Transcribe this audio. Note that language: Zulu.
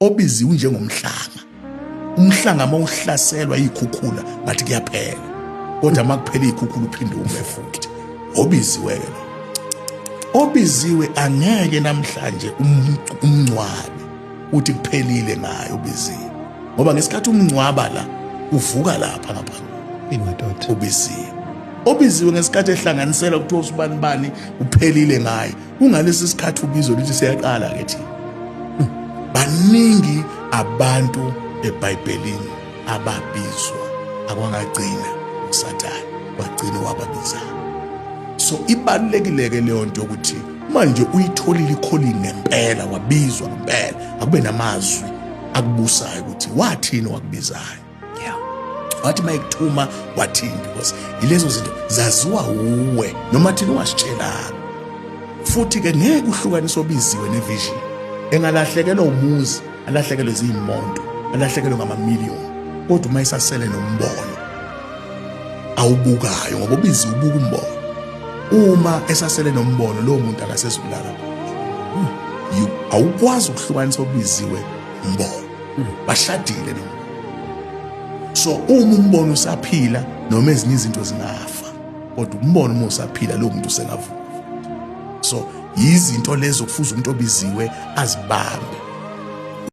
obiziwe njengomhlanga. Umhlanga mawuhlaselwa izikhukhula ngathi kuyaphela, kodwa makuphela izikhukhula uphinde ume futhi. Obiziwe lo, obiziwe angeke namhlanje umncwabe uthi kuphelile ngaye obiziwe, ngoba ngesikhathi umncwaba la uvuka lapha ngapha obiziwe. Obiziwe ngesikhathi ehlanganisela kuthiwa usibani bani uphelile ngaye, kungalesi sikhathi ubizwa lithi siyaqala ke thina. Baningi abantu eBhayibhelini ababizwa akwangagcina uSathane wagcina wababiza. So ibalulekile-ke leyo nto ukuthi manje uyitholile ikholini ngempela, wabizwa ngempela, akube namazwi akubusayo ukuthi wathini wakubizayo. Wathi mayekuthuma wathini, because yilezo zinto zaziwa uwe noma thina ungasitshelanga. Futhi-ke ngeke uhlukanise obiziwe nevision. Engalahlekelwa umuzi, alahlekelwe ziy'monto, alahlekelwe ngama-million, kodwa uma isasele nombono awubukayo, ngoba ubiziwe ubuka umbono. Uma esasele nombono lowo muntu akasezulala. Awukwazi ukuhlukanisa obiziwe umbono, bashadile no. So uma umbono usaphila noma ezinye izinto zingafa, kodwa umbono uma usaphila lowo muntu usengavuka. So yizinto lezo kufuza umuntu obiziwe azibambe.